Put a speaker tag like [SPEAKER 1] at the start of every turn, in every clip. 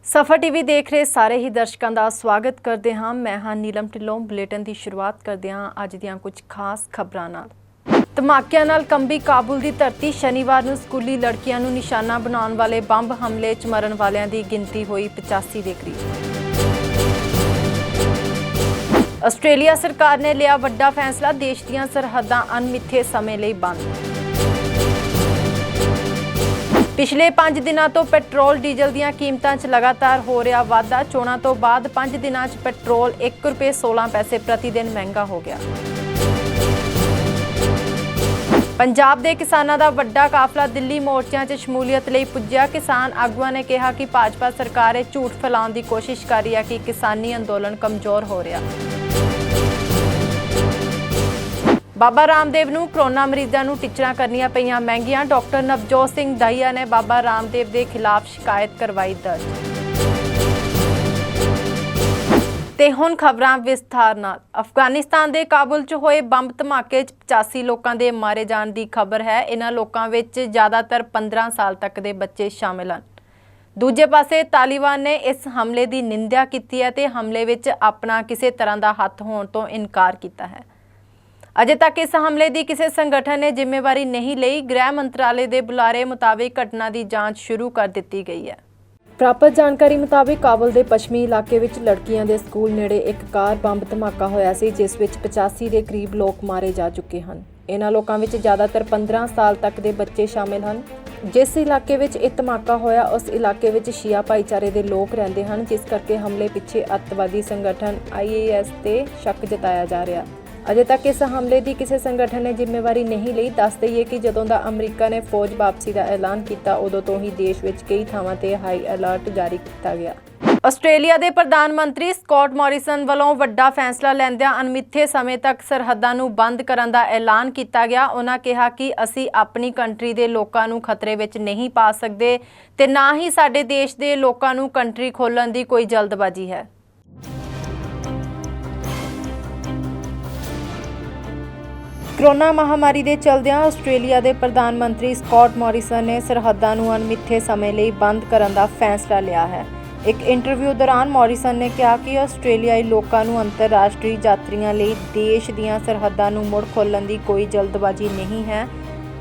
[SPEAKER 1] ਸਫਰ ਟੀਵੀ ਦੇਖ ਰਹੇ ਸਾਰੇ ਹੀ ਦਰਸ਼ਕਾਂ ਦਾ ਸਵਾਗਤ ਕਰਦੇ ਹਾਂ। ਮੈਂ ਹਾਂ ਨੀਲਮ ਢਿੱਲੋਂ। ਬੁਲੇਟਿਨ ਦੀ ਸ਼ੁਰੂਆਤ ਕਰਦੇ ਹਾਂ ਅੱਜ ਦੀਆਂ ਕੁਝ ਖਾਸ ਖਬਰਾਂ ਨਾਲ। ਧਮਾਕਿਆਂ ਨਾਲ ਕੰਬੀ ਕਾਬੁਲ ਦੀ ਧਰਤੀ। ਸ਼ਨੀਵਾਰ ਨੂੰ ਸਕੂਲੀ ਲੜਕੀਆਂ ਨੂੰ ਨਿਸ਼ਾਨਾ ਬਣਾਉਣ ਵਾਲੇ ਬੰਬ ਹਮਲੇ 'ਚ ਮਰਨ ਵਾਲਿਆਂ ਦੀ ਗਿਣਤੀ ਹੋਈ 85 ਦੇ ਕਰੀਬ। ਆਸਟ੍ਰੇਲੀਆ ਸਰਕਾਰ ਨੇ ਲਿਆ ਵੱਡਾ ਫੈਸਲਾ। ਦੇਸ਼ ਦੀਆਂ ਸਰਹੱਦਾਂ ਅਣਮਿੱਥੇ ਸਮੇਂ ਲਈ ਬੰਦ। ਪਿਛਲੇ 5 ਦਿਨਾਂ ਤੋਂ ਪੈਟਰੋਲ ਡੀਜ਼ਲ ਦੀਆਂ ਕੀਮਤਾਂ 'ਚ ਲਗਾਤਾਰ ਹੋ ਰਿਹਾ ਵਾਧਾ। ਚੋਣਾਂ ਤੋਂ ਬਾਅਦ 5 ਦਿਨਾਂ 'ਚ ਪੈਟਰੋਲ ₹1.16 ਪ੍ਰਤੀ ਦਿਨ ਮਹਿੰਗਾ ਹੋ ਗਿਆ। ਪੰਜਾਬ ਦੇ ਕਿਸਾਨਾਂ ਦਾ ਵੱਡਾ ਕਾਫਲਾ ਦਿੱਲੀ ਮੋਰਚਿਆਂ 'ਚ ਸ਼ਮੂਲੀਅਤ ਲਈ ਪੁੱਜਿਆ। ਕਿਸਾਨ ਆਗੂਆਂ ਨੇ ਕਿਹਾ ਕਿ ਭਾਜਪਾ ਸਰਕਾਰ ਇਹ ਝੂਠ ਫੈਲਾਉਣ ਦੀ ਕੋਸ਼ਿਸ਼ ਕਰ ਰਹੀ ਹੈ ਕਿ ਕਿਸਾਨੀ ਅੰਦੋਲਨ ਕਮਜ਼ੋਰ ਹੋ ਰਿਹਾ। ਬਾਬਾ ਰਾਮਦੇਵ ਨੂੰ ਕੋਰੋਨਾ ਮਰੀਜ਼ਾਂ ਨੂੰ ਟੀਚਰਾਂ ਕਰਨੀਆਂ ਪਈਆਂ ਮਹਿੰਗੀਆਂ। ਡਾਕਟਰ ਨਵਜੋਤ ਸਿੰਘ ਦਹੀਆ ਨੇ ਬਾਬਾ ਰਾਮਦੇਵ ਦੇ ਖਿਲਾਫ ਸ਼ਿਕਾਇਤ ਕਰਵਾਈ ਦਰਜ। ਤੇ ਹੁਣ ਖਬਰਾਂ ਵਿਸਥਾਰ ਨਾਲ। ਅਫਗਾਨਿਸਤਾਨ ਦੇ ਕਾਬੁਲ 'ਚ ਹੋਏ ਬੰਬ ਧਮਾਕੇ 'ਚ 85 ਲੋਕਾਂ ਦੇ ਮਾਰੇ ਜਾਣ ਦੀ ਖਬਰ ਹੈ। ਇਹਨਾਂ ਲੋਕਾਂ ਵਿੱਚ ਜ਼ਿਆਦਾਤਰ 15 ਸਾਲ ਤੱਕ ਦੇ ਬੱਚੇ ਸ਼ਾਮਿਲ ਹਨ। ਦੂਜੇ ਪਾਸੇ ਤਾਲਿਬਾਨ ਨੇ ਇਸ ਹਮਲੇ ਦੀ ਨਿੰਦਿਆ ਕੀਤੀ ਹੈ ਤੇ ਹਮਲੇ ਵਿੱਚ ਆਪਣਾ ਕਿਸੇ ਤਰ੍ਹਾਂ ਦਾ ਹੱਥ ਹੋਣ ਤੋਂ ਇਨਕਾਰ ਕੀਤਾ ਹੈ। ਅਜੇ ਤੱਕ ਇਸ ਹਮਲੇ ਦੀ ਕਿਸੇ ਸੰਗਠਨ ਨੇ ਜ਼ਿੰਮੇਵਾਰੀ ਨਹੀਂ ਲਈ। ਗ੍ਰਹਿ ਮੰਤਰਾਲੇ ਦੇ ਬੁਲਾਰੇ ਮੁਤਾਬਿਕ ਘਟਨਾ ਦੀ ਜਾਂਚ ਸ਼ੁਰੂ ਕਰ ਦਿੱਤੀ ਗਈ ਹੈ। ਪ੍ਰਾਪਤ ਜਾਣਕਾਰੀ ਮੁਤਾਬਿਕ ਕਾਬੁਲ ਦੇ ਪੱਛਮੀ ਇਲਾਕੇ ਵਿੱਚ ਲੜਕੀਆਂ ਦੇ ਸਕੂਲ ਨੇੜੇ ਇੱਕ ਕਾਰ ਬੰਬ ਧਮਾਕਾ ਹੋਇਆ ਸੀ, ਜਿਸ ਵਿੱਚ 85 ਦੇ ਕਰੀਬ ਲੋਕ ਮਾਰੇ ਜਾ ਚੁੱਕੇ ਹਨ। ਇਹਨਾਂ ਲੋਕਾਂ ਵਿੱਚ ਜ਼ਿਆਦਾਤਰ 15 ਸਾਲ ਤੱਕ ਦੇ ਬੱਚੇ ਸ਼ਾਮਿਲ ਹਨ। ਜਿਸ ਇਲਾਕੇ ਵਿੱਚ ਇਹ ਧਮਾਕਾ ਹੋਇਆ ਉਸ ਇਲਾਕੇ ਵਿੱਚ ਸ਼ੀਆ ਭਾਈਚਾਰੇ ਦੇ ਲੋਕ ਰਹਿੰਦੇ ਹਨ, ਜਿਸ ਕਰਕੇ ਹਮਲੇ ਪਿੱਛੇ ਅੱਤਵਾਦੀ ਸੰਗਠਨ IS ਤੇ ਸ਼ੱਕ ਜਤਾਇਆ ਜਾ ਰਿਹਾ। ਅਜੇ ਤੱਕ ਇਸ ਹਮਲੇ ਦੀ ਕਿਸੇ ਸੰਗਠਨ ਨੇ ਜ਼ਿੰਮੇਵਾਰੀ ਨਹੀਂ ਲਈ। ਦੱਸ ਦਈਏ ਕਿ ਜਦੋਂ ਦਾ ਅਮਰੀਕਾ ਨੇ ਫੌਜ ਵਾਪਸੀ ਦਾ ਐਲਾਨ ਕੀਤਾ, ਉਦੋਂ ਤੋਂ ਹੀ ਦੇਸ਼ ਵਿੱਚ ਕਈ ਥਾਵਾਂ ਤੇ ਹਾਈ ਅਲਰਟ ਜਾਰੀ ਕੀਤਾ ਗਿਆ। ਆਸਟ੍ਰੇਲੀਆ ਦੇ ਪ੍ਰਧਾਨ ਮੰਤਰੀ ਸਕਾਟ ਮੋਰਿਸਨ ਵੱਲੋਂ ਵੱਡਾ ਫੈਸਲਾ ਲੈਂਦਿਆਂ ਅਣਮਿੱਥੇ ਸਮੇਂ ਤੱਕ ਸਰਹੱਦਾਂ ਨੂੰ ਬੰਦ ਕਰਨ ਦਾ ਐਲਾਨ ਕੀਤਾ ਗਿਆ। ਉਹਨਾਂ ਕਿਹਾ ਕਿ ਅਸੀਂ ਆਪਣੀ ਕੰਟਰੀ ਦੇ ਲੋਕਾਂ ਨੂੰ ਖਤਰੇ ਵਿੱਚ ਨਹੀਂ ਪਾ ਸਕਦੇ ਤੇ ਨਾ ਹੀ ਸਾਡੇ ਦੇਸ਼ ਦੇ ਲੋਕਾਂ ਨੂੰ ਕੰਟਰੀ ਖੋਲ੍ਹਣ ਦੀ ਕੋਈ ਜਲਦਬਾਜ਼ੀ ਹੈ। ਕੋਰੋਨਾ ਮਹਾਮਾਰੀ ਦੇ ਚਲਦਿਆਂ ਆਸਟ੍ਰੇਲੀਆ ਦੇ ਪ੍ਰਧਾਨ ਮੰਤਰੀ ਸਕਾਟ ਮੋਰਿਸਨ ਨੇ ਸਰਹੱਦਾਂ ਨੂੰ ਅਣਮਿੱਥੇ ਸਮੇਂ ਲਈ ਬੰਦ ਕਰਨ ਦਾ ਫੈਸਲਾ ਲਿਆ ਹੈ। ਇੱਕ ਇੰਟਰਵਿਊ ਦੌਰਾਨ ਮੋਰਿਸਨ ਨੇ ਕਿਹਾ ਕਿ ਆਸਟ੍ਰੇਲੀਆਈ ਲੋਕਾਂ ਨੂੰ ਅੰਤਰਰਾਸ਼ਟਰੀ ਯਾਤਰੀਆਂ ਲਈ ਦੇਸ਼ ਦੀਆਂ ਸਰਹੱਦਾਂ ਨੂੰ ਮੁੜ ਖੋਲ੍ਹਣ ਦੀ ਕੋਈ ਜਲਦਬਾਜ਼ੀ ਨਹੀਂ ਹੈ,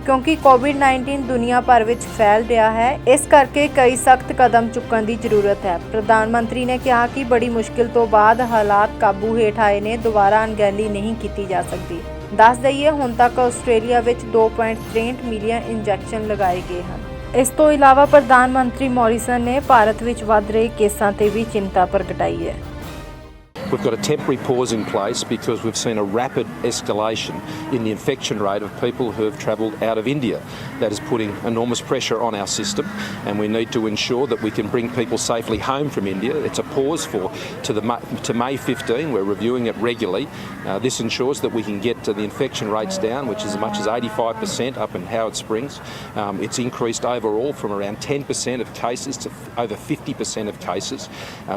[SPEAKER 1] ਕਿਉਂਕਿ ਕੋਵਿਡ-19 ਦੁਨੀਆ ਭਰ ਵਿੱਚ ਫੈਲ ਰਿਹਾ ਹੈ। ਇਸ ਕਰਕੇ ਕਈ ਸਖਤ ਕਦਮ ਚੁੱਕਣ ਦੀ ਜ਼ਰੂਰਤ ਹੈ। ਪ੍ਰਧਾਨ ਮੰਤਰੀ ਨੇ ਕਿਹਾ ਕਿ ਬੜੀ ਮੁਸ਼ਕਿਲ ਤੋਂ ਬਾਅਦ ਹਾਲਾਤ ਕਾਬੂ ਹੇਠ ਆਏ ਨੇ। ਦੁਬਾਰਾ ਅਣਗਹਿਲੀ ਨਹੀਂ ਕੀਤੀ ਜਾ ਸਕਦੀ। ਦੱਸ ਦਈਏ ਹੁਣ ਤੱਕ ਆਸਟ੍ਰੇਲੀਆ ਵਿੱਚ 2.63 ਮਿਲੀਅਨ ਇੰਜੈਕਸ਼ਨ ਲਗਾਏ ਗਏ ਹਨ। ਇਸ ਤੋਂ ਇਲਾਵਾ ਪ੍ਰਧਾਨ ਮੰਤਰੀ ਮੋਰਿਸਨ ਨੇ ਭਾਰਤ ਵਿੱਚ ਵੱਧ ਰਹੇ ਕੇਸਾਂ ਤੇ ਵੀ ਚਿੰਤਾ ਪ੍ਰਗਟਾਈ ਹੈ।
[SPEAKER 2] We've got a temporary pause in place because we've seen a rapid escalation in the infection rate of people who have travelled out of India. That is putting enormous pressure on our system, and we need to ensure that we can bring people safely home from India. It's a pause to May 15. We're reviewing it regularly. This ensures that we can get the infection rates down, which is as much as 85% up in Howard Springs. It's increased overall from around 10% of cases to over 50% of cases.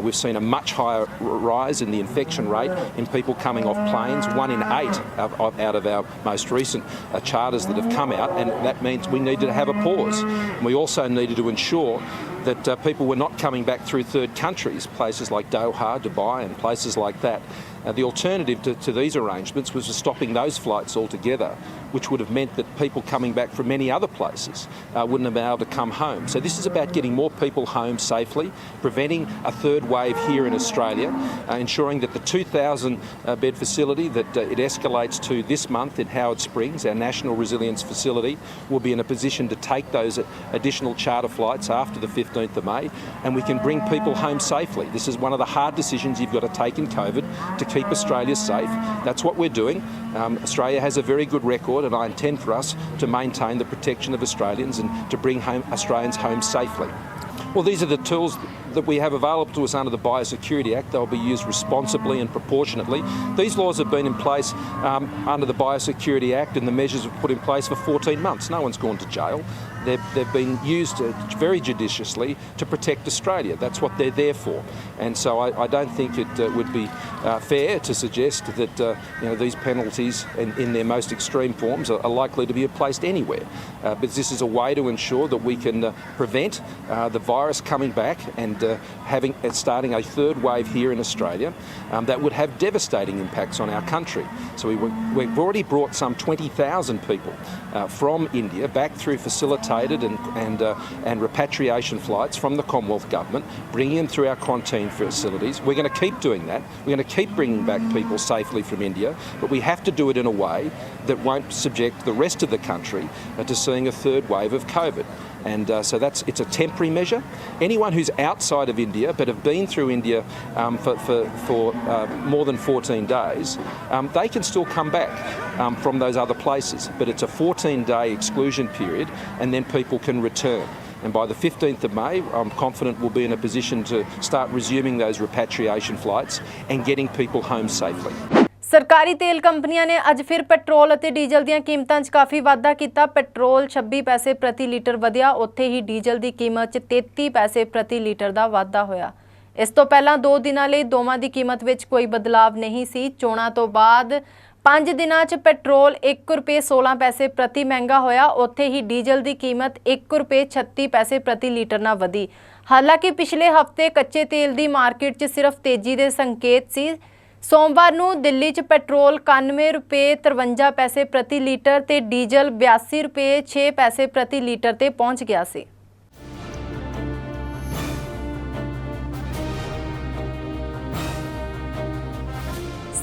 [SPEAKER 2] We've seen a much higher rise in the infection rate in people coming off planes. 1 in 8 out of our most recent charters that have come out, and that means we needed to have a pause. We also needed to ensure that people were not coming back through third countries, places like Doha, Dubai and places like that. The alternative to these arrangements was stopping those flights altogether, which would have meant that people coming back from many other places wouldn't have been able to come home. So this is about getting more people home safely, preventing a third wave here in Australia, ensuring that the 2,000 bed facility that it escalates to this month in Howard Springs, our national resilience facility, will be in a position to take those additional charter flights after the 15th of May, and we can bring people home safely. This is one of the hard decisions you've got to take in COVID to keep Australia safe. That's what we're doing. Australia has a very good record, and I intend for us to maintain the protection of Australians and to bring Australians home safely. Well, these are the tools that we have available to us under the Biosecurity Act. They'll be used responsibly and proportionately. These laws have been in place under the Biosecurity Act, and the measures were put in place for 14 months. No one's gone to jail. They've been used very judiciously to protect Australia. That's what they're there for. And so I don't think it would be fair to suggest that these penalties in their most extreme forms are likely to be placed anywhere. But this is a way to ensure that we can prevent the virus coming back and starting a third wave here in Australia that would have devastating impacts on our country. So we've already brought some 20,000 people from India back through facilitated and repatriation flights from the Commonwealth Government, bringing them through our quarantine facilities. We're going to keep doing that. We're going to keep bringing back people safely from India, but we have to do it in a way that won't subject the rest of the country to seeing a third wave of COVID. And so it's a temporary measure. Anyone who's outside of India but have been through India for more than 14 days, they can still come back from those other places. But it's a 14-day exclusion period, and then people can return. And by the 15th of May, I'm confident we'll be in a position to start resuming those repatriation flights and getting people home safely.
[SPEAKER 1] ਸਰਕਾਰੀ ਤੇਲ ਕੰਪਨੀਆਂ ਨੇ ਅੱਜ ਫਿਰ petrol ਅਤੇ diesel ਦੀਆਂ ਕੀਮਤਾਂ 'ਚ ਕਾਫੀ ਵਾਧਾ ਕੀਤਾ। ਪੈਟਰੋਲ 26 ਪੈਸੇ ਪ੍ਰਤੀ ਲੀਟਰ ਵਧਿਆ, ਉੱਥੇ ਹੀ ਡੀਜ਼ਲ ਦੀ ਕੀਮਤ 'ਚ 33 ਪੈਸੇ ਪ੍ਰਤੀ ਲੀਟਰ ਦਾ ਵਾਧਾ ਹੋਇਆ। ਇਸ ਤੋਂ ਪਹਿਲਾਂ 2 ਦਿਨਾਂ ਲਈ ਦੋਵਾਂ ਦੀ ਕੀਮਤ ਵਿੱਚ ਕੋਈ ਬਦਲਾਵ ਨਹੀਂ ਸੀ। ਚੋਣਾਂ ਤੋਂ ਬਾਅਦ 5 ਦਿਨਾਂ 'ਚ ਪੈਟਰੋਲ 1 ਰੁਪਏ 16 ਪੈਸੇ ਪ੍ਰਤੀ ਮਹਿੰਗਾ ਹੋਇਆ, ਉੱਥੇ ਹੀ ਡੀਜ਼ਲ ਦੀ ਕੀਮਤ 1 ਰੁਪਏ 36 ਪੈਸੇ ਪ੍ਰਤੀ ਲੀਟਰ ਨਾਲ ਵਧੀ। ਹਾਲਾਂਕਿ ਪਿਛਲੇ ਹਫ਼ਤੇ ਕੱਚੇ ਤੇਲ ਦੀ ਮਾਰਕੀਟ 'ਚ ਸਿਰਫ ਤੇਜ਼ੀ ਦੇ ਸੰਕੇਤ ਸੀ। सोमवार ਨੂੰ ਦਿੱਲੀ 'ਚ ਪੈਟਰੋਲ 91 ਰੁਪਏ 53 ਪੈਸੇ ਪ੍ਰਤੀ ਲੀਟਰ ਤੇ ਡੀਜ਼ਲ 82 ਰੁਪਏ 6 ਪੈਸੇ ਪ੍ਰਤੀ ਲੀਟਰ ਤੇ ਪਹੁੰਚ ਗਿਆ ਸੀ।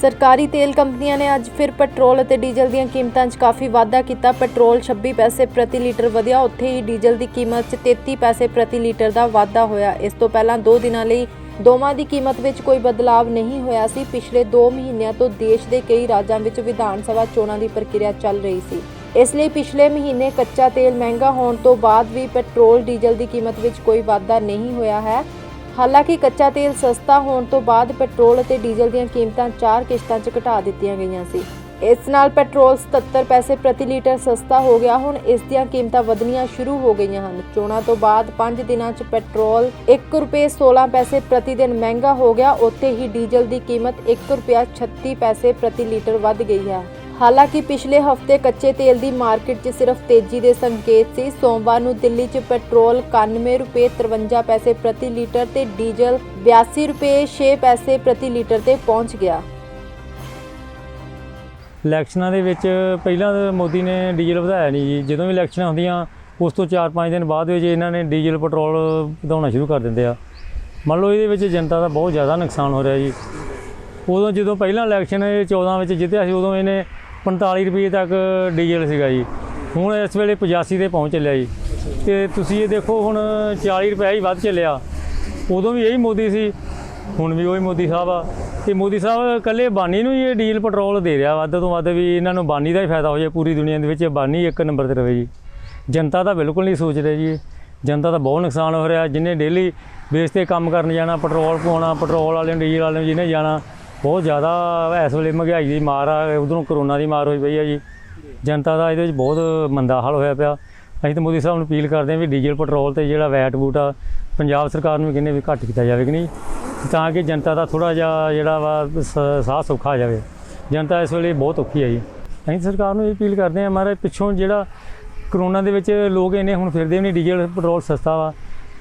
[SPEAKER 1] ਸਰਕਾਰੀ ਤੇਲ ਕੰਪਨੀਆਂ ਨੇ ਅੱਜ ਫਿਰ ਪੈਟਰੋਲ ਅਤੇ ਡੀਜ਼ਲ ਦੀਆਂ ਕੀਮਤਾਂ 'ਚ ਕਾਫੀ ਵਾਧਾ ਕੀਤਾ। ਪੈਟਰੋਲ 26 ਪੈਸੇ ਪ੍ਰਤੀ ਲੀਟਰ ਵਧਿਆ, ਉੱਥੇ ਹੀ ਡੀਜ਼ਲ ਦੀ ਕੀਮਤ 'ਚ 33 ਪੈਸੇ ਪ੍ਰਤੀ ਲੀਟਰ ਦਾ ਵਾਧਾ ਹੋਇਆ। ਇਸ ਤੋਂ ਪਹਿਲਾਂ 2 ਦਿਨਾਂ ਲਈ ਦੋਵਾਂ ਦੀ ਕੀਮਤ ਵਿੱਚ ਕੋਈ ਬਦਲਾਵ ਨਹੀਂ ਹੋਇਆ ਸੀ। ਪਿਛਲੇ 2 ਮਹੀਨਿਆਂ ਤੋਂ ਦੇਸ਼ ਦੇ ਕਈ ਰਾਜਾਂ ਵਿੱਚ ਵਿਧਾਨ ਸਭਾ ਚੋਣਾਂ ਦੀ ਪ੍ਰਕਿਰਿਆ ਚੱਲ ਰਹੀ ਸੀ। ਇਸ ਲਈ ਪਿਛਲੇ ਮਹੀਨੇ ਕੱਚਾ ਤੇਲ ਮਹਿੰਗਾ ਹੋਣ ਤੋਂ ਬਾਅਦ ਵੀ ਪੈਟਰੋਲ ਡੀਜ਼ਲ ਦੀ ਕੀਮਤ ਵਿੱਚ ਕੋਈ ਵਾਧਾ ਨਹੀਂ ਹੋਇਆ ਹੈ। ਹਾਲਾਂਕਿ ਕੱਚਾ ਤੇਲ ਸਸਤਾ ਹੋਣ ਤੋਂ ਬਾਅਦ ਪੈਟਰੋਲ ਅਤੇ ਡੀਜ਼ਲ ਦੀਆਂ ਕੀਮਤਾਂ 4 ਕਿਸ਼ਤਾਂ 'ਚ ਘਟਾ ਦਿੱਤੀਆਂ ਗਈਆਂ ਸੀ। ਇਸ ਨਾਲ ਪੈਟਰੋਲ 77 ਪੈਸੇ ਪ੍ਰਤੀ ਲੀਟਰ ਸਸਤਾ ਹੋ ਗਿਆ। ਹੁਣ ਇਸ ਦੀਆਂ ਕੀਮਤਾਂ ਵਧਣੀਆਂ ਸ਼ੁਰੂ ਹੋ ਗਈਆਂ ਹਨ। ਚੋਣਾਂ ਤੋਂ ਬਾਅਦ 5 ਦਿਨਾਂ 'ਚ ਪੈਟਰੋਲ 1 ਰੁਪਏ 16 ਪੈਸੇ ਪ੍ਰਤੀ ਦਿਨ ਮਹਿੰਗਾ ਹੋ ਗਿਆ, ਉੱਥੇ ਹੀ ਡੀਜ਼ਲ ਦੀ ਕੀਮਤ 1 ਰੁਪਿਆ 36 ਪੈਸੇ ਪ੍ਰਤੀ ਲੀਟਰ ਵੱਧ ਗਈ ਹੈ। ਹਾਲਾਂਕਿ ਪਿਛਲੇ ਹਫ਼ਤੇ ਕੱਚੇ ਤੇਲ ਦੀ ਮਾਰਕੀਟ 'ਚ ਸਿਰਫ ਤੇਜ਼ੀ ਦੇ ਸੰਕੇਤ ਸੀ। ਸੋਮਵਾਰ ਨੂੰ ਦਿੱਲੀ 'ਚ ਪੈਟਰੋਲ 91 ਰੁਪਏ 53 ਪੈਸੇ ਪ੍ਰਤੀ ਲੀਟਰ ਤੇ ਡੀਜ਼ਲ 82 ਰੁਪਏ 6 ਪੈਸੇ ਪ੍ਰਤੀ ਲੀਟਰ ਤੇ ਪਹੁੰਚ ਗਿਆ।
[SPEAKER 3] ਇਲੈਕਸ਼ਨਾਂ ਦੇ ਵਿੱਚ ਪਹਿਲਾਂ ਤਾਂ ਮੋਦੀ ਨੇ ਡੀਜ਼ਲ ਵਧਾਇਆ ਨਹੀਂ ਜੀ। ਜਦੋਂ ਵੀ ਇਲੈਕਸ਼ਨਾਂ ਹੁੰਦੀਆਂ ਉਸ ਤੋਂ 4-5 ਦਿਨ ਬਾਅਦ ਵਿੱਚ ਇਹਨਾਂ ਨੇ ਡੀਜ਼ਲ ਪੈਟਰੋਲ ਵਧਾਉਣਾ ਸ਼ੁਰੂ ਕਰ ਦਿੰਦੇ ਆ। ਮੰਨ ਲਓ ਇਹਦੇ ਵਿੱਚ ਜਨਤਾ ਦਾ ਬਹੁਤ ਜ਼ਿਆਦਾ ਨੁਕਸਾਨ ਹੋ ਰਿਹਾ ਜੀ। ਉਦੋਂ ਜਦੋਂ ਪਹਿਲਾਂ ਇਲੈਕਸ਼ਨ 14 ਵਿੱਚ ਜਿੱਤਿਆ ਸੀ ਉਦੋਂ ਇਹਨੇ 45 ਰੁਪਏ ਤੱਕ ਡੀਜ਼ਲ ਸੀਗਾ ਜੀ। ਹੁਣ ਇਸ ਵੇਲੇ 85 ਤੇ ਪਹੁੰਚ ਚੱਲਿਆ ਜੀ। ਅਤੇ ਤੁਸੀਂ ਇਹ ਦੇਖੋ ਹੁਣ 40 ਰੁਪਏ ਹੀ ਵੱਧ ਚੱਲਿਆ। ਉਦੋਂ ਵੀ ਇਹੀ ਮੋਦੀ ਸੀ, ਹੁਣ ਵੀ ਉਹੀ ਮੋਦੀ ਸਾਹਿਬ ਆ। ਅਤੇ ਮੋਦੀ ਸਾਹਿਬ ਇਕੱਲੇ ਬਾਨੀ ਨੂੰ ਹੀ ਇਹ ਡੀਜ਼ਲ ਪੈਟਰੋਲ ਦੇ ਰਿਹਾ ਵੱਧ ਤੋਂ ਵੱਧ, ਵੀ ਇਹਨਾਂ ਨੂੰ ਬਾਨੀ ਦਾ ਹੀ ਫਾਇਦਾ ਹੋ ਜਾਏ। ਪੂਰੀ ਦੁਨੀਆ ਦੇ ਵਿੱਚ ਬਾਨੀ 1 ਨੰਬਰ 'ਤੇ ਰਹੇ ਜੀ। ਜਨਤਾ ਤਾਂ ਬਿਲਕੁਲ ਨਹੀਂ ਸੋਚ ਰਹੇ ਜੀ। ਜਨਤਾ ਦਾ ਬਹੁਤ ਨੁਕਸਾਨ ਹੋ ਰਿਹਾ। ਜਿਹਨੇ ਡੇਲੀ ਬੇਸ 'ਤੇ ਕੰਮ ਕਰਨ ਜਾਣਾ, ਪੈਟਰੋਲ ਪਵਾਉਣਾ, ਪੈਟਰੋਲ ਵਾਲਿਆਂ ਨੂੰ ਡੀਜ਼ਲ ਵਾਲਿਆਂ ਨੂੰ ਜਿਹਨੇ ਜਾਣਾ, ਬਹੁਤ ਜ਼ਿਆਦਾ ਇਸ ਵੇਲੇ ਮਹਿੰਗਾਈ ਦੀ ਮਾਰ ਆ। ਉਧਰੋਂ ਕਰੋਨਾ ਦੀ ਮਾਰ ਹੋਈ ਪਈ ਆ ਜੀ। ਜਨਤਾ ਦਾ ਇਹਦੇ ਵਿੱਚ ਬਹੁਤ ਮੰਦਾ ਹਾਲ ਹੋਇਆ ਪਿਆ। ਅਸੀਂ ਤਾਂ ਮੋਦੀ ਸਾਹਿਬ ਨੂੰ ਅਪੀਲ ਕਰਦੇ ਹਾਂ ਵੀ ਡੀਜ਼ਲ ਪੈਟਰੋਲ 'ਤੇ ਜਿਹੜਾ ਵੈਟ ਵੂਟ ਆ ਪੰਜਾਬ ਸਰਕਾਰ ਨੂੰ ਕਹਿੰਦੇ ਵੀ ਘੱਟ ਕੀਤਾ ਜਾਵੇ ਕਿ ਨਹੀਂ, ਤਾਂ ਕਿ ਜਨਤਾ ਦਾ ਥੋੜ੍ਹਾ ਜਿਹਾ ਜਿਹੜਾ ਵਾ ਸਾਹ ਸੌਖਾ ਆ ਜਾਵੇ। ਜਨਤਾ ਇਸ ਵੇਲੇ ਬਹੁਤ ਔਖੀ ਹੈ ਜੀ। ਅਸੀਂ ਸਰਕਾਰ ਨੂੰ ਇਹ ਅਪੀਲ ਕਰਦੇ ਹਾਂ ਮਹਾਰਾਜ ਪਿੱਛੋਂ ਜਿਹੜਾ ਕਰੋਨਾ ਦੇ ਵਿੱਚ ਲੋਕ ਇੰਨੇ ਹੁਣ ਫਿਰਦੇ ਵੀ ਨਹੀਂ, ਡੀਜ਼ਲ ਪੈਟਰੋਲ ਸਸਤਾ ਵਾ,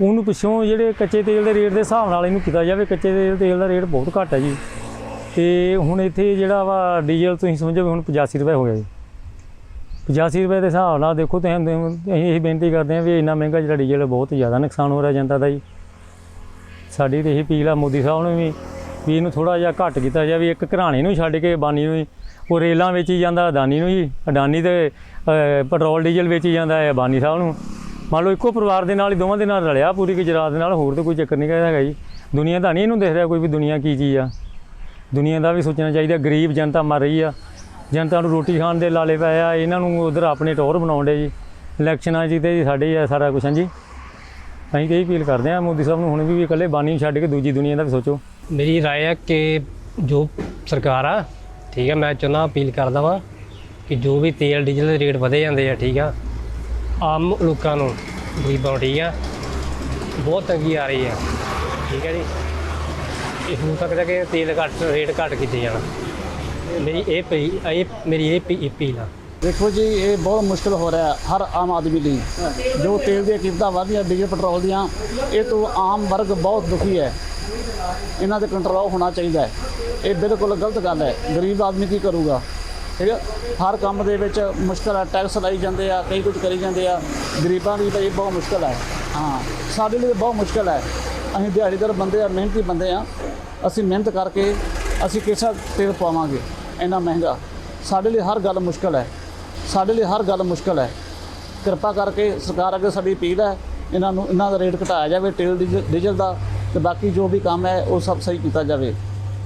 [SPEAKER 3] ਉਹਨੂੰ ਪਿੱਛੋਂ ਜਿਹੜੇ ਕੱਚੇ ਤੇਲ ਦੇ ਰੇਟ ਦੇ ਹਿਸਾਬ ਨਾਲ ਇਹਨੂੰ ਕੀਤਾ ਜਾਵੇ। ਕੱਚੇ ਤੇਲ ਦਾ ਰੇਟ ਬਹੁਤ ਘੱਟ ਹੈ ਜੀ। ਅਤੇ ਹੁਣ ਇੱਥੇ ਜਿਹੜਾ ਵਾ ਡੀਜ਼ਲ ਤੁਸੀਂ ਸਮਝੋ ਹੁਣ 85 ਰੁਪਏ ਹੋ ਗਿਆ ਜੀ। 85 ਰੁਪਏ ਦੇ ਹਿਸਾਬ ਨਾਲ ਦੇਖੋ ਤੁਸੀਂ, ਅਸੀਂ ਇਹੀ ਬੇਨਤੀ ਕਰਦੇ ਹਾਂ ਵੀ ਇੰਨਾ ਮਹਿੰਗਾ ਜਿਹੜਾ ਡੀਜ਼ਲ ਬਹੁਤ ਜ਼ਿਆਦਾ ਨੁਕਸਾਨ ਹੋ ਰਿਹਾ ਜਨਤਾ ਦਾ ਜੀ। ਸਾਡੀ ਤਾਂ ਇਹੀ ਅਪੀਲ ਆ ਮੋਦੀ ਸਾਹਿਬ ਨੂੰ ਵੀ ਇਹਨੂੰ ਥੋੜ੍ਹਾ ਜਿਹਾ ਘੱਟ ਕੀਤਾ ਜਾਵੇ। ਇੱਕ ਘਰਾਣੇ ਨੂੰ ਛੱਡ ਕੇ ਬਾਨੀ ਨੂੰ ਹੀ, ਉਹ ਰੇਲਾਂ ਵੇਚੀ ਜਾਂਦਾ ਅਡਾਨੀ ਨੂੰ ਜੀ। ਅਡਾਨੀ ਤੇ ਪੈਟਰੋਲ ਡੀਜ਼ਲ ਵੇਚੀ ਜਾਂਦਾ ਹੈ ਬਾਨੀ ਸਾਹਿਬ ਨੂੰ। ਮੰਨ ਲਓ ਇੱਕੋ ਪਰਿਵਾਰ ਦੇ ਨਾਲ ਹੀ ਦੋਵਾਂ ਦੇ ਨਾਲ ਰਲਿਆ ਪੂਰੀ ਗੁਜਰਾਤ ਦੇ ਨਾਲ, ਹੋਰ ਤਾਂ ਕੋਈ ਚੱਕਰ ਨਹੀਂ ਹੈਗਾ ਜੀ। ਦੁਨੀਆ ਦਾ ਨਹੀਂ ਇਹਨੂੰ ਦੇਖ ਰਿਹਾ ਕੋਈ ਵੀ ਦੁਨੀਆ ਕੀ ਚੀਜ਼ ਆ। ਦੁਨੀਆ ਦਾ ਵੀ ਸੋਚਣਾ ਚਾਹੀਦਾ। ਗਰੀਬ ਜਨਤਾ ਮਰ ਰਹੀ ਆ, ਜਨਤਾ ਨੂੰ ਰੋਟੀ ਖਾਣ ਦੇ ਲਾਲੇ ਪਏ ਆ, ਇਹਨਾਂ ਨੂੰ ਉੱਧਰ ਆਪਣੇ ਟੌਰ ਬਣਾਉਣ ਡੇ ਜੀ। ਇਲੈਕਸ਼ਨਾਂ 'ਚ ਤੇ ਸਾਡੇ ਆ ਸਾਰਾ ਕੁਛ। ਹਾਂਜੀ ਅਸੀਂ ਤਾਂ ਇਹ ਅਪੀਲ ਕਰਦੇ ਹਾਂ ਮੋਦੀ ਸਾਹਿਬ ਨੂੰ ਹੁਣ ਵੀ ਇਕੱਲੇ ਬਾਨੀ ਨੂੰ ਛੱਡ ਕੇ ਦੂਜੀ ਦੁਨੀਆ ਦਾ ਵੀ ਸੋਚੋ।
[SPEAKER 4] ਮੇਰੀ ਰਾਏ ਹੈ ਕਿ ਜੋ ਸਰਕਾਰ ਆ, ਠੀਕ ਹੈ, ਮੈਂ ਚਾਹੁੰਦਾ ਅਪੀਲ ਕਰਦਾ ਵਾਂ ਕਿ ਜੋ ਵੀ ਤੇਲ ਡੀਜ਼ਲ ਦੇ ਰੇਟ ਵਧੇ ਜਾਂਦੇ ਆ, ਠੀਕ ਆ, ਆਮ ਲੋਕਾਂ ਨੂੰ, ਗਰੀਬਾਂ ਨੂੰ, ਠੀਕ ਆ, ਬਹੁਤ ਤੰਗੀ ਆ ਰਹੀ ਆ, ਠੀਕ ਹੈ ਜੀ। ਇਹ ਹੋ ਸਕਦਾ ਕਿ ਤੇਲ ਰੇਟ ਘੱਟ ਕੀਤੇ ਜਾਣ। ਮੇਰੀ ਇਹ ਅਪੀਲ ਆ।
[SPEAKER 5] देखो जी ये बहुत मुश्किल हो रहा है हर आम आदमी लिए जो तेल दी कीमतां वध रही डीजल पेट्रोल दियां ये तो आम वर्ग बहुत दुखी है इन्हां ते कंट्रोल होना चाहिए ये बिल्कुल गलत गल है गरीब आदमी की करूगा ठीक है हर काम दे विच मुश्किल है टैक्स लाई जाते हैं कई कुछ करी जाते हैं गरीबां दी भाई बहुत मुश्किल है हाँ साडे लिए बहुत मुश्किल है असीं दिहाड़ीदार बंदे आ मेहनती बंदे आ असीं मेहनत करके असीं किसा तेल पावांगे इन्ना महंगा साडे लिए हर गल मुश्किल है ਸਾਡੇ ਲਈ ਹਰ ਗੱਲ ਮੁਸ਼ਕਲ ਹੈ ਕਿਰਪਾ ਕਰਕੇ ਸਰਕਾਰ ਅੱਗੇ ਸਾਡੀ ਅਪੀਲ ਹੈ ਇਹਨਾਂ ਦਾ ਰੇਟ ਘਟਾਇਆ ਜਾਵੇ ਤੇਲ ਡੀਜ਼ਲ ਦਾ ਤੇ ਬਾਕੀ ਜੋ ਵੀ ਕੰਮ ਹੈ ਉਹ ਸਭ ਸਹੀ ਕੀਤਾ ਜਾਵੇ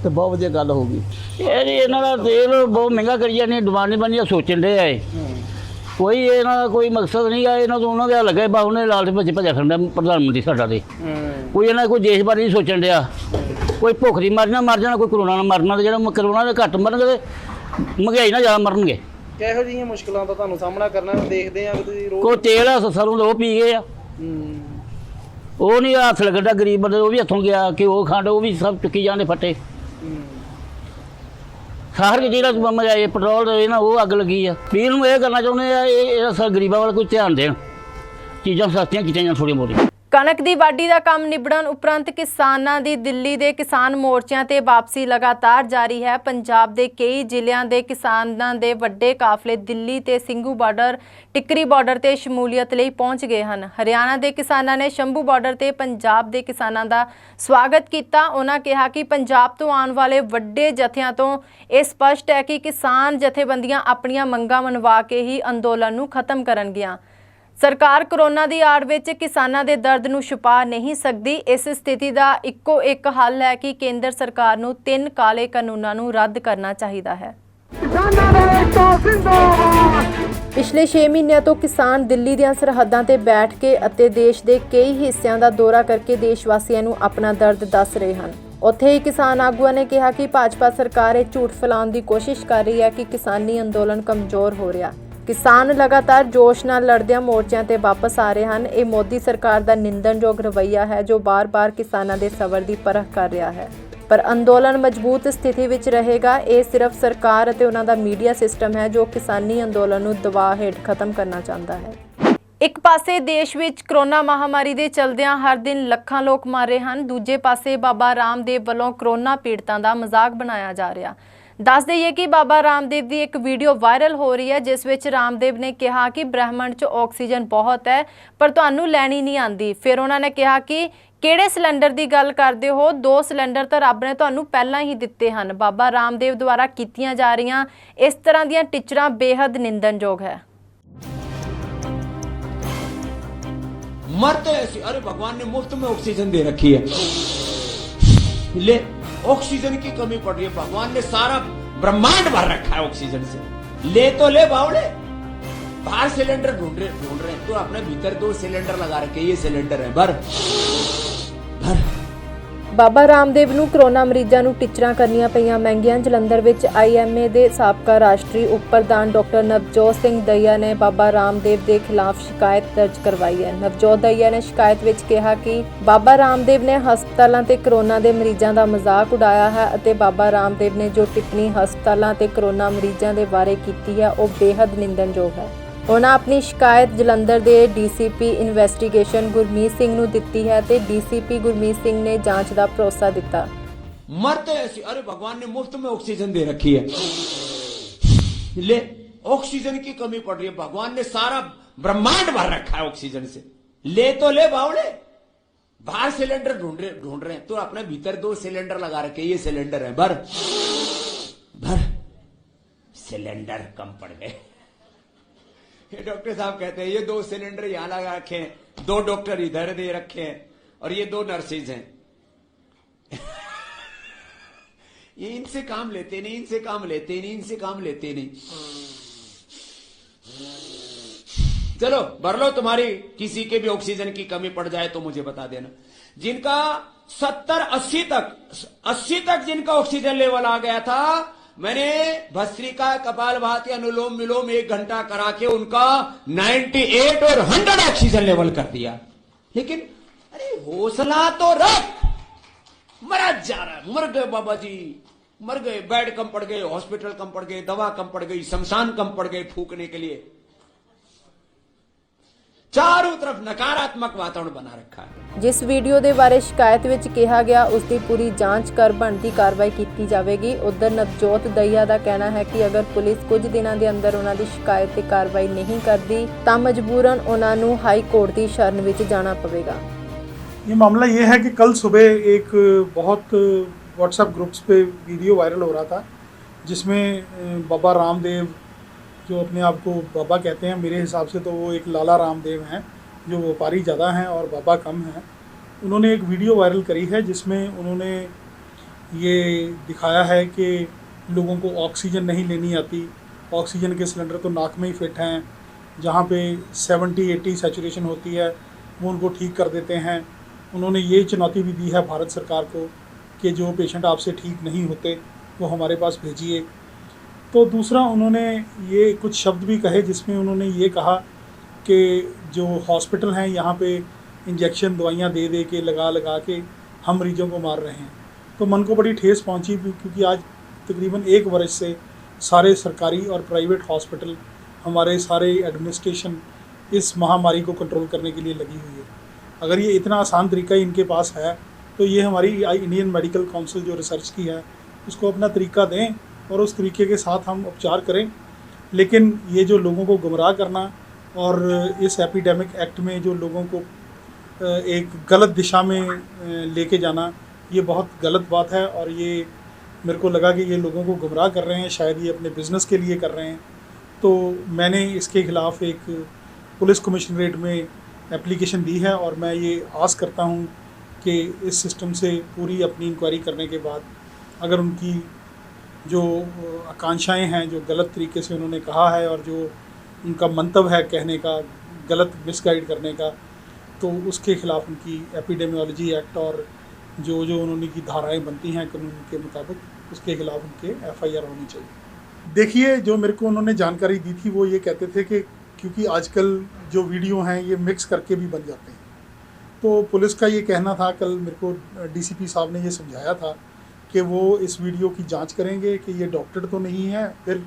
[SPEAKER 5] ਤੇ ਬਹੁਤ ਵਧੀਆ ਗੱਲ ਹੋਊਗੀ ਇਹ ਜੀ ਇਹਨਾਂ ਦਾ ਤੇਲ ਬਹੁਤ ਮਹਿੰਗਾ ਕਰੀ ਜਾਂਦੇ ਡਿਮਾਂਡ ਨਹੀਂ ਬਣੀ ਸੋਚਣ ਦੇ ਆਏ ਕੋਈ ਇਹਨਾਂ ਦਾ ਕੋਈ ਮਕਸਦ ਨਹੀਂ ਆ ਇਹਨਾਂ ਤੋਂ ਉਹਨਾਂ ਦਾ ਲੱਗੇ ਬਾ ਉਹਨੇ ਲਾਲਚ ਭੱਜੇ ਭੱਜਿਆ ਖੰਡਾ ਪ੍ਰਧਾਨ ਮੰਤਰੀ ਸਾਡਾ ਦੇ ਕੋਈ ਇਹਨਾਂ ਕੋਈ ਦੇਸ਼ ਬਾਰੇ ਨਹੀਂ ਸੋਚਣ ਡਿਆ ਕੋਈ ਭੁੱਖ ਦੀ ਮਰ ਜਾਣਾ ਕੋਈ ਕਰੋਨਾ ਨਾਲ ਮਰਨਾ ਤੇ ਜਿਹੜਾ ਕਰੋਨਾ ਦੇ ਘੱਟ ਮਰਨਗੇ ਮਹਿੰਗਾਈ ਨਾਲ ਜ਼ਿਆਦਾ ਮਰਨਗੇ
[SPEAKER 6] ਕਿਹੋ ਜਿਹੀਆਂ ਮੁਸ਼ਕਲਾਂ ਦਾ ਤੁਹਾਨੂੰ ਸਾਹਮਣਾ ਕਰਨਾ ਦੇਖਦੇ ਆ ਤੁਸੀਂ ਰੋਜ਼
[SPEAKER 5] ਕੋਈ ਤੇਲ ਆ ਸਰੋਂ ਦਾ ਉਹ ਪੀ ਗਏ ਆ ਉਹ ਨਹੀਂ ਹੱਥ ਲੱਗਦਾ ਗਰੀਬ ਬੰਦੇ ਉਹ ਵੀ ਹੱਥੋਂ ਗਿਆ ਕਿ ਉਹ ਖੰਡ ਉਹ ਵੀ ਸਭ ਚੁੱਕੀ ਜਾਂਦੇ ਫੱਟੇ ਸਾਰ ਜਿਹੜਾ ਮਜ਼ਾ ਇਹ ਪੈਟਰੋਲ ਦੇ ਨਾ ਉਹ ਅੱਗ ਲੱਗੀ ਆ ਪੀਣ ਨੂੰ ਇਹ ਕਰਨਾ ਚਾਹੁੰਦੇ ਆ ਇਹ ਸਭ ਗਰੀਬਾਂ ਵੱਲ ਕੋਈ ਧਿਆਨ ਦੇਣ ਚੀਜ਼ਾਂ ਸਸਤੀਆਂ ਕੀਤੀਆਂ ਜਾਣ ਥੋੜ੍ਹੀਆਂ ਬਹੁਤੀਆਂ
[SPEAKER 1] ਕਣਕ ਦੀ ਵਾਢੀ ਦਾ ਕੰਮ ਨਿਬੜਨ ਉਪਰੰਤ ਕਿਸਾਨਾਂ ਦੀ ਦਿੱਲੀ ਦੇ ਕਿਸਾਨ ਮੋਰਚਿਆਂ ਤੇ ਵਾਪਸੀ ਲਗਾਤਾਰ ਜਾਰੀ ਹੈ। ਪੰਜਾਬ ਦੇ ਕਈ ਜ਼ਿਲ੍ਹਿਆਂ ਦੇ ਕਿਸਾਨਾਂ ਦੇ ਵੱਡੇ ਕਾਫਲੇ ਦਿੱਲੀ ਤੇ ਸਿੰਘੂ ਬਾਰਡਰ ਟਿੱਕਰੀ ਬਾਰਡਰ ਤੇ ਸ਼ਮੂਲੀਅਤ ਲਈ ਪਹੁੰਚ ਗਏ ਹਨ। ਹਰਿਆਣਾ ਦੇ ਕਿਸਾਨਾਂ ਨੇ ਸ਼ੰਭੂ ਬਾਰਡਰ ਤੇ ਪੰਜਾਬ ਦੇ ਕਿਸਾਨਾਂ ਦਾ ਸਵਾਗਤ ਕੀਤਾ। ਉਹਨਾਂ ਕਿਹਾ ਕਿ ਪੰਜਾਬ ਤੋਂ ਆਉਣ ਵਾਲੇ ਵੱਡੇ ਜਥਿਆਂ ਤੋਂ ਇਹ ਸਪਸ਼ਟ ਹੈ ਕਿ ਕਿਸਾਨ ਜਥੇਬੰਦੀਆਂ ਆਪਣੀਆਂ ਮੰਗਾਂ ਮਨਵਾ ਕੇ ਹੀ ਅੰਦੋਲਨ ਨੂੰ ਖਤਮ ਕਰਨਗੀਆਂ। ਸਰਕਾਰ ਕੋਰੋਨਾ ਦੀ ਆੜ ਵਿੱਚ ਕਿਸਾਨਾਂ ਦੇ ਦਰਦ ਨੂੰ ਛੁਪਾ ਨਹੀਂ ਸਕਦੀ। ਇਸ ਸਥਿਤੀ ਦਾ ਇੱਕੋ ਇੱਕ ਹੱਲ ਹੈ ਕਿ ਕੇਂਦਰ ਸਰਕਾਰ ਨੂੰ 3 ਕਾਲੇ ਕਾਨੂੰਨਾਂ ਨੂੰ ਰੱਦ ਕਰਨਾ ਚਾਹੀਦਾ ਹੈ। ਪਿਛਲੇ 6 ਮਹੀਨਿਆਂ ਤੋਂ ਕਿਸਾਨ ਦਿੱਲੀ ਦੀਆਂ ਸਰਹੱਦਾਂ ਤੇ ਬੈਠ ਕੇ ਅਤੇ ਦੇਸ਼ ਦੇ ਕਈ ਹਿੱਸਿਆਂ ਦਾ ਦੌਰਾ ਕਰਕੇ ਦੇਸ਼ ਵਾਸੀਆਂ ਨੂੰ ਆਪਣਾ ਦਰਦ ਦੱਸ ਰਹੇ ਹਨ। ਉੱਥੇ ਹੀ ਕਿਸਾਨ ਆਗੂਆਂ ਨੇ ਕਿਹਾ ਕਿ ਭਾਜਪਾ ਸਰਕਾਰ ਇਹ ਝੂਠ ਫੈਲਾਉਣ ਦੀ ਕੋਸ਼ਿਸ਼ ਕਰ ਰਹੀ ਹੈ ਕਿ ਕਿਸਾਨੀ ਅੰਦੋਲਨ ਕਮਜ਼ੋਰ ਹੋ ਰਿਹਾ। ਕਿਸਾਨ ਲਗਾਤਾਰ ਜੋਸ਼ ਨਾਲ ਲੜਦਿਆਂ ਮੋਰਚਿਆਂ ਤੇ ਵਾਪਸ ਆ ਰਹੇ ਹਨ। ਇਹ ਮੋਦੀ ਸਰਕਾਰ ਦਾ ਨਿੰਦਣਯੋਗ ਰਵੱਈਆ ਹੈ ਜੋ ਬਾਰ-ਬਾਰ ਕਿਸਾਨਾਂ ਦੇ ਸਬਰ ਦੀ ਪਰਖ ਕਰ ਰਿਹਾ ਹੈ। ਪਰ ਅੰਦੋਲਨ ਮਜ਼ਬੂਤ ਸਥਿਤੀ ਵਿੱਚ ਰਹੇਗਾ। ਇਹ ਸਿਰਫ ਸਰਕਾਰ ਅਤੇ ਉਹਨਾਂ ਦਾ ਮੀਡੀਆ ਸਿਸਟਮ ਹੈ ਜੋ ਕਿਸਾਨੀ ਅੰਦੋਲਨ ਨੂੰ ਦਬਾਅ ਹੇਠ ਖਤਮ ਕਰਨਾ ਚਾਹੁੰਦਾ ਹੈ। ਇੱਕ ਪਾਸੇ ਦੇਸ਼ ਵਿੱਚ ਕਰੋਨਾ ਮਹਾਮਾਰੀ ਦੇ ਚਲਦਿਆਂ ਹਰ ਦਿਨ ਲੱਖਾਂ ਲੋਕ ਮਰ ਰਹੇ ਹਨ। ਦੂਜੇ ਪਾਸੇ ਬਾਬਾ ਰਾਮਦੇਵ ਵੱਲੋਂ ਕਰੋਨਾ ਪੀੜਤਾਂ ਦਾ ਮਜ਼ਾਕ ਬਣਾਇਆ ਜਾ ਰਿਹਾ। ਦੱਸ ਦਈਏ ਕਿ ਬਾਬਾ ਰਾਮਦੇਵ ਦੀ ਇੱਕ ਵੀਡੀਓ ਵਾਇਰਲ ਹੋ ਰਹੀ ਹੈ ਜਿਸ ਵਿੱਚ ਰਾਮਦੇਵ ਨੇ ਕਿਹਾ ਕਿ ਬ੍ਰਹਿਮੰਡ 'ਚ ਆਕਸੀਜਨ ਬਹੁਤ ਹੈ ਪਰ ਤੁਹਾਨੂੰ ਲੈਣੀ ਨਹੀਂ ਆਉਂਦੀ। ਫਿਰ ਉਹਨਾਂ ਨੇ ਕਿਹਾ ਕਿ ਕਿਹੜੇ ਸਿਲੰਡਰ ਦੀ ਗੱਲ ਕਰਦੇ ਹੋ? 2 ਸਿਲੰਡਰ ਤਾਂ ਰੱਬ ਨੇ ਤੁਹਾਨੂੰ ਪਹਿਲਾਂ ਹੀ ਦਿੱਤੇ ਹਨ। ਬਾਬਾ ਰਾਮਦੇਵ ਦੁਆਰਾ ਕੀਤੀਆਂ ਜਾ ਰਹੀਆਂ ਇਸ ਤਰ੍ਹਾਂ ਦੀਆਂ ਟਿੱਚਰਾਂ ਬੇहद ਨਿੰਦਣਯੋਗ ਹੈ।
[SPEAKER 7] मरते ऐसे अरे भगवान ने मुफ्त में ऑक्सीजन दे रखी है ले ऑक्सीजन की कमी पड़ रही है भगवान ने सारा ब्रह्मांड भर रखा है ऑक्सीजन से ले तो ले बावड़े बाहर सिलेंडर ढूंढ रहे हैं तो अपने भीतर 2 सिलेंडर लगा रखे ये सिलेंडर है भर
[SPEAKER 1] ਬਾਬਾ ਰਾਮਦੇਵ ਨੂੰ ਕਰੋਨਾ ਮਰੀਜ਼ਾਂ ਨੂੰ ਟਿੱਚਰਾਂ ਕਰਨੀਆਂ ਪਈਆਂ ਮਹਿੰਗੀਆਂ। ਜਲੰਧਰ ਵਿੱਚ IMA ਦੇ ਸਾਬਕਾ ਰਾਸ਼ਟਰੀ ਉਪ ਪ੍ਰਧਾਨ ਡਾਕਟਰ ਨਵਜੋਤ ਸਿੰਘ ਦਈਆ ਨੇ ਬਾਬਾ ਰਾਮਦੇਵ ਦੇ ਖਿਲਾਫ ਸ਼ਿਕਾਇਤ ਦਰਜ ਕਰਵਾਈ ਹੈ। ਨਵਜੋਤ ਦਈਆ ਨੇ ਸ਼ਿਕਾਇਤ ਵਿੱਚ ਕਿਹਾ ਕਿ ਬਾਬਾ ਰਾਮਦੇਵ ਨੇ ਹਸਪਤਾਲਾਂ ਤੇ ਕਰੋਨਾ ਦੇ ਮਰੀਜ਼ਾਂ ਦਾ ਮਜ਼ਾਕ ਉਡਾਇਆ ਹੈ ਅਤੇ ਬਾਬਾ ਰਾਮਦੇਵ ਨੇ ਜੋ ਟਿੱਪਣੀ ਹਸਪਤਾਲਾਂ ਤੇ ਕਰੋਨਾ ਮਰੀਜ਼ਾਂ ਦੇ ਬਾਰੇ ਕੀਤੀ ਹੈ ਉਹ ਬੇहद ਨਿੰਦਣਯੋਗ ਹੈ। ਉਹਨਾਂ ਆਪਣੀ ਸ਼ਿਕਾਇਤ ਜਲੰਧਰ ਦੇ DCP ਇਨਵੈਸਟੀਗੇਸ਼ਨ ਗੁਰਮੀਤ ਸਿੰਘ ਨੂੰ ਦਿੱਤੀ ਹੈ ਤੇ DCP ਗੁਰਮੀਤ ਸਿੰਘ ਨੇ ਜਾਂਚ ਦਾ ਭਰੋਸਾ ਦਿੱਤਾ।
[SPEAKER 7] मरते ऐसे अरे भगवान ने मुफ्त में ऑक्सीजन दे रखी है ले ऑक्सीजन की कमी पड़ रही है भगवान ने सारा ब्रह्मांड भर रखा है ऑक्सीजन से ले तो ले बावड़े बाहर सिलेंडर ढूंढ रहे हैं तो अपने भीतर 2 सिलेंडर लगा रखे ये सिलेंडर है भर सिलेंडर कम पड़ गए। ये डॉक्टर साहब कहते हैं ये 2 सिलेंडर यहां लगा रखे हैं 2 डॉक्टर इधर दे रखे हैं और ये 2 नर्सेज हैं ये इनसे काम लेते नहीं इनसे काम लेते नहीं इनसे काम लेते नहीं। चलो भर लो तुम्हारी किसी के भी ऑक्सीजन की कमी पड़ जाए तो मुझे बता देना। जिनका 70-80 तक जिनका ऑक्सीजन लेवल आ गया था मैंने भस्त्रिका कपालभाति अनुलोम विलोम 1 घंटा करा के उनका 98 और 100 ऑक्सीजन लेवल कर दिया। लेकिन अरे हौसला तो रख मरा जा रहा है मर गए बाबा जी मर गए, बेड कम पड़ गए, हॉस्पिटल कम पड़ गए, दवा कम पड़ गई, शमशान कम पड़ गए फूकने के लिए। चारों तरफ नकारात्मक वातावरण बना रखा है।
[SPEAKER 1] जिस ਵੀਡੀਓ ਦੇ ਬਾਰੇ ਸ਼ਿਕਾਇਤ ਵਿੱਚ ਕਿਹਾ ਗਿਆ ਉਸ ਦੀ ਪੂਰੀ ਜਾਂਚ ਕਰ ਬਣਦੀ ਕਾਰਵਾਈ ਕੀਤੀ ਜਾਵੇਗੀ। ਉਧਰ ਨਵਜੋਤ ਦਈਆ ਦਾ ਕਹਿਣਾ ਹੈ ਕਿ ਅਗਰ ਪੁਲਿਸ ਕੁਝ ਦਿਨਾਂ ਦੇ ਅੰਦਰ ਉਹਨਾਂ ਦੀ ਸ਼ਿਕਾਇਤ ਤੇ ਕਾਰਵਾਈ ਨਹੀਂ ਕਰਦੀ ਤਾਂ ਮਜਬੂਰਨ ਉਹਨਾਂ ਨੂੰ ਹਾਈ ਕੋਰਟ ਦੀ ਸ਼ਰਨ ਵਿੱਚ ਜਾਣਾ ਪਵੇਗਾ।
[SPEAKER 8] ये मामला ये है कि कल सुबह एक बहुत व्हाट्सएप ग्रुप्स पे वीडियो वायरल हो रहा था जिसमें बाबा रामदेव, जो अपने आप को बाबा कहते हैं, मेरे हिसाब से तो वो एक लाला रामदेव हैं जो व्यापारी ज़्यादा हैं और बाबा कम हैं। उन्होंने एक वीडियो वायरल करी है जिसमें उन्होंने ये दिखाया है कि लोगों को ऑक्सीजन नहीं लेनी आती, ऑक्सीजन के सिलेंडर तो नाक में ही फिट हैं, जहाँ पे 70-80 सैचुरेशन होती है वो उनको ठीक कर देते हैं। उन्होंने ये चुनौती भी दी है भारत सरकार को कि जो पेशेंट आपसे ठीक नहीं होते वो हमारे पास भेजिए। तो दूसरा उन्होंने ये कुछ शब्द भी कहे जिसमें उन्होंने ये कहा कि जो हॉस्पिटल हैं यहाँ पे इंजेक्शन दवाइयाँ दे दे के लगा के हम मरीजों को मार रहे हैं। तो मन को बड़ी ठेस पहुँची क्योंकि आज तकरीबन 1 वर्ष से सारे सरकारी और प्राइवेट हॉस्पिटल, हमारे सारे एडमिनिस्ट्रेशन इस महामारी को कंट्रोल करने के लिए लगी हुई है। अगर ये इतना आसान तरीका इनके पास है तो ये हमारी इंडियन मेडिकल काउंसिल जो रिसर्च की है उसको अपना तरीका दें और उस तरीके के साथ हम उपचार करें। लेकिन ये जो लोगों को गुमराह करना और इस एपिडेमिक एक्ट में जो लोगों को एक गलत दिशा में लेके जाना, ये बहुत गलत बात है और ये मेरे को लगा कि ये लोगों को गुमराह कर रहे हैं, शायद ये अपने बिज़नेस के लिए कर रहे हैं। तो मैंने इसके ख़िलाफ़ एक पुलिस कमिश्नरेट में एप्लीकेशन दी है और मैं ये आस करता हूँ कि इस सिस्टम से पूरी अपनी इंक्वायरी करने के बाद अगर उनकी जो आकांक्षाएं हैं, जो गलत तरीके से उन्होंने कहा है और जो उनका मंतव्य है कहने का, गलत मिसगाइड करने का, तो उसके ख़िलाफ़ उनकी एपिडेमियोलॉजी एक्ट और जो उन्होंने की धाराएं बनती हैं कानून के मुताबिक उसके ख़िलाफ़ उनके FIR होनी चाहिए। देखिए, जो मेरे को उन्होंने जानकारी दी थी वो ये कहते थे कि क्योंकि आजकल जो वीडियो हैं ये मिक्स करके भी बन जाते हैं, तो पुलिस का ये कहना था, कल मेरे को DCP साहब ने ये समझाया था कि वो इस वीडियो की जांच करेंगे कि ये डॉक्टर तो नहीं है, फिर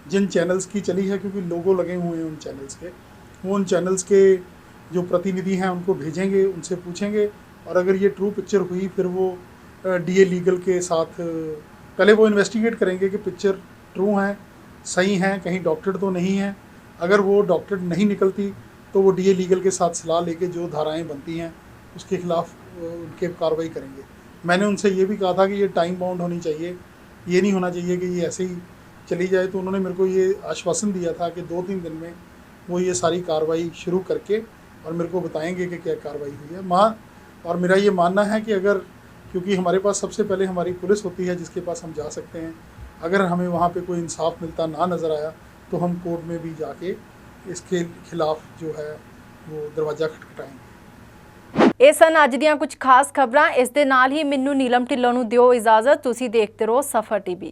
[SPEAKER 8] जिन चैनल्स की चली है क्योंकि लोगो लगे हुए हैं उन चैनल्स के, वो उन चैनल्स के जो प्रतिनिधि हैं उनको भेजेंगे, उनसे पूछेंगे और अगर ये ट्रू पिक्चर हुई फिर वो DA लीगल के साथ पहले वो इन्वेस्टिगेट करेंगे कि पिक्चर ट्रू हैं, सही हैं, कहीं डॉक्टर तो नहीं है। अगर वो डॉक्टर नहीं निकलती तो वो DA लीगल के साथ सलाह लेके जो धाराएं बनती हैं उसके ख़िलाफ़ उनके कार्रवाई करेंगे। मैंने उनसे ये भी कहा था कि ये टाइम बाउंड होनी चाहिए, ये नहीं होना चाहिए कि ये ऐसे ही चली जाए। तो उन्होंने मेरे को ये आश्वासन दिया था कि 2-3 दिन में वो ये सारी कार्रवाई शुरू करके और मेरे को बताएंगे कि क्या कार्रवाई हुई है। और मेरा ये मानना है कि अगर, क्योंकि हमारे पास सबसे पहले हमारी पुलिस होती है जिसके पास हम जा सकते हैं, अगर हमें वहाँ पे कोई इंसाफ मिलता ना नज़र आया तो हम कोर्ट में भी जाके इसके खिलाफ जो है वो दरवाज़ा खटखटाएंगे।
[SPEAKER 1] ਇਹ ਸਨ ਅੱਜ ਦੀਆਂ ਕੁਝ ਖਾਸ ਖਬਰਾਂ। ਇਸ ਦੇ ਨਾਲ ਹੀ ਮੈਨੂੰ ਨੀਲਮ ਢਿੱਲੋਂ ਨੂੰ ਦਿਓ ਇਜਾਜ਼ਤ। ਤੁਸੀਂ ਦੇਖਦੇ ਰਹੋ ਸਫਰ TV।